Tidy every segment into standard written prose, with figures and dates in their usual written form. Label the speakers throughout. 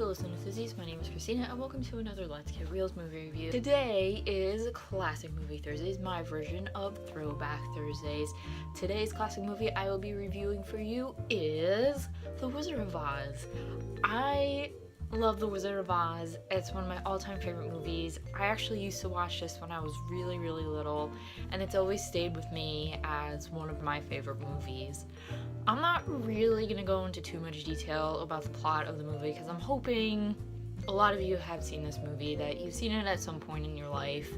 Speaker 1: fellow cinema enthusiasts, my name is Christina and welcome to another Let's Get Reelz movie review. Today is Classic Movie Thursdays, my version of Throwback Thursdays. Today's classic movie I will be reviewing for you is The Wizard of Oz. I love The Wizard of Oz. It's one of my all-time favorite movies. I actually used to watch this when I was really little, and it's always stayed with me as one of my favorite movies. I'm not really going to go into too much detail about the plot of the movie because I'm hoping a lot of you have seen this movie, that you've seen it at some point in your life,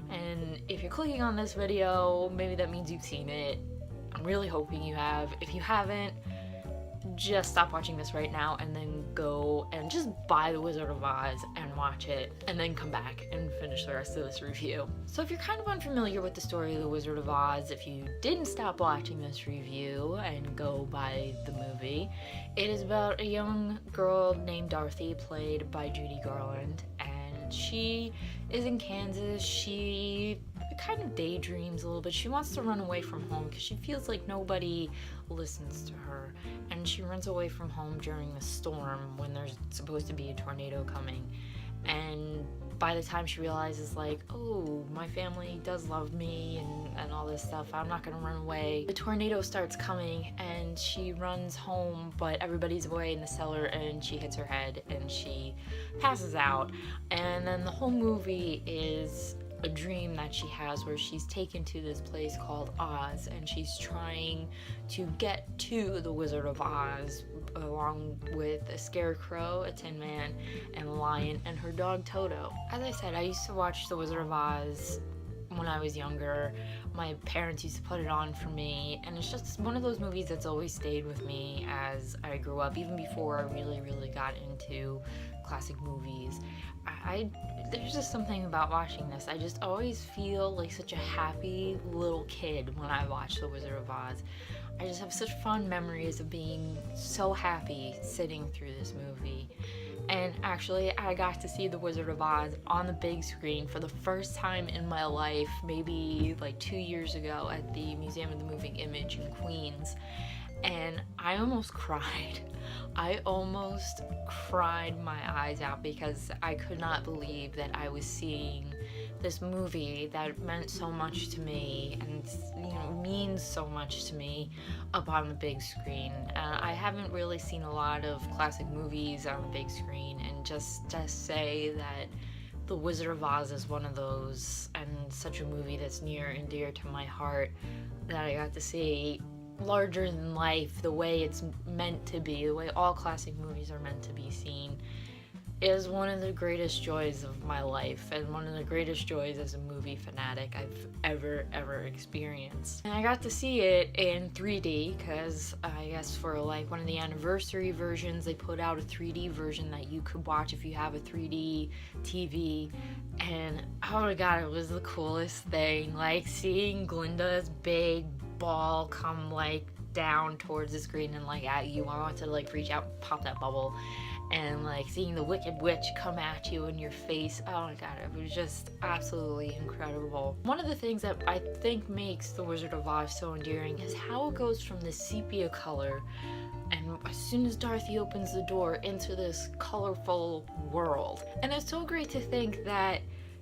Speaker 1: and if you're clicking on this video, maybe that means you've seen it. I'm really hoping you have. If you haven't, just stop watching this right now and then go and just buy The Wizard of Oz and watch it and then come back and finish the rest of this review. So if you're kind of unfamiliar with the story of The Wizard of Oz, if you didn't stop watching this review and go buy the movie, it is about a young girl named Dorothy, played by Judy Garland, and she is in Kansas. She kind of daydreams a little bit. She wants to run away from home because she feels like nobody listens to her, and she runs away from home during the storm when there's supposed to be a tornado coming. And by the time she realizes, like, oh, my family does love me and all this stuff, I'm not gonna run away, the tornado starts coming and she runs home, but everybody's away in the cellar and she hits her head and she passes out. And then the whole movie is a dream that she has where she's taken to this place called Oz, and she's trying to get to the Wizard of Oz along with a scarecrow, a tin man, and a lion, and her dog Toto. As I said, I used to watch the Wizard of Oz when I was younger. My parents used to put it on for me, and it's just one of those movies that's always stayed with me as I grew up, even before I really got into classic movies. There's just something about watching this. I just always feel like such a happy little kid when I watch The Wizard of Oz. I just have such fond memories of being so happy sitting through this movie. And actually, I got to see The Wizard of Oz on the big screen for the first time in my life, maybe like 2 years ago at the Museum of the Moving Image in Queens. And I almost cried. I almost cried my eyes out because I could not believe that I was seeing this movie that meant so much to me and, you know, means so much to me up on the big screen. I haven't really seen a lot of classic movies on the big screen, and just to say that The Wizard of Oz is one of those, and such a movie that's near and dear to my heart, that I got to see larger than life, the way it's meant to be, the way all classic movies are meant to be seen, is one of the greatest joys of my life, and one of the greatest joys as a movie fanatic I've ever experienced. And I got to see it in 3D because I guess for like one of the anniversary versions, they put out a 3D version that you could watch if you have a 3D TV. And oh my god, it was the coolest thing. Like seeing Glinda's big ball come like down towards the screen and like at you. I wanted to like reach out and pop that bubble, and like seeing the Wicked Witch come at you in your face. Oh my god, it was just absolutely incredible. One of the things that I think makes The Wizard of Oz so endearing is how it goes from the sepia color, and as soon as Dorothy opens the door, into this colorful world. And it's so great to think that,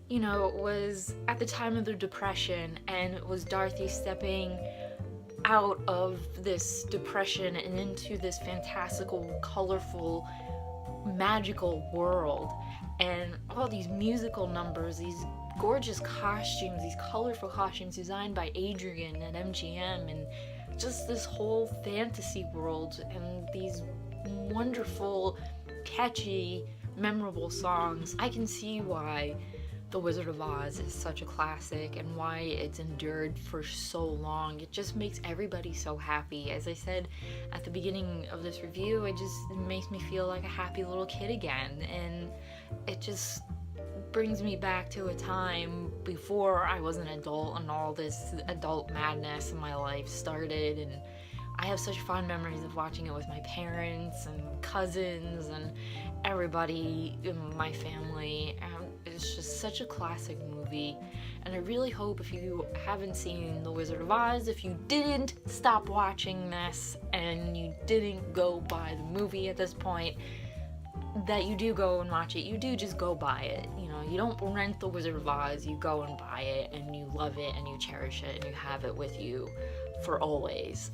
Speaker 1: you know, it was at the time of the Depression, and it was Dorothy stepping out of this depression and into this fantastical, colorful, magical world, and all these musical numbers, these gorgeous costumes, these colorful costumes designed by Adrian at MGM, and just this whole fantasy world, and these wonderful, catchy, memorable songs. I can see why The Wizard of Oz is such a classic and why it's endured for so long. It just makes everybody so happy. As I said at the beginning of this review, it makes me feel like a happy little kid again, and it just brings me back to a time before I was an adult and all this adult madness in my life started. And I have such fond memories of watching it with my parents and cousins and everybody in my family. It's just such a classic movie, and I really hope, if you haven't seen The Wizard of Oz, if you didn't stop watching this and you didn't go buy the movie at this point, that you do go and watch it, you do just go buy it. You know, you don't rent The Wizard of Oz, you go and buy it and you love it and you cherish it and you have it with you for always.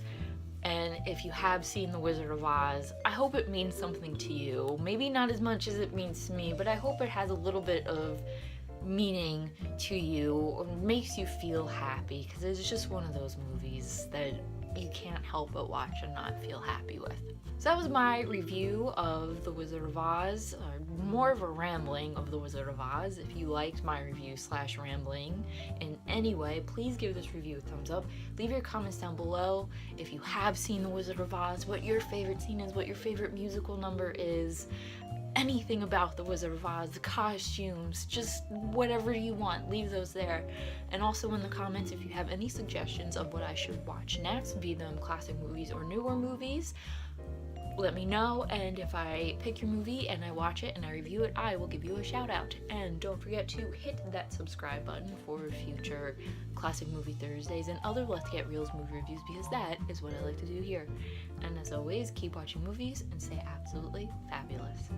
Speaker 1: And if you have seen The Wizard of Oz, I hope it means something to you. Maybe not as much as it means to me, but I hope it has a little bit of meaning to you or makes you feel happy, because it's just one of those movies that you can't help but watch and not feel happy with. So that was my review of The Wizard of Oz, or more of a rambling of The Wizard of Oz. If you liked my review / rambling in any way, please give this review a thumbs up. Leave your comments down below if you have seen The Wizard of Oz, what your favorite scene is, what your favorite musical number is, anything about The Wizard of Oz, the costumes, just whatever you want, leave those there. And also in the comments if you have any suggestions of what I should watch next, be them classic movies or newer movies, let me know, and if I pick your movie and I watch it and I review it, I will give you a shout out. And don't forget to hit that subscribe button for future Classic Movie Thursdays and other Let's Get Reelz movie reviews, because that is what I like to do here. And as always, keep watching movies and stay absolutely fabulous.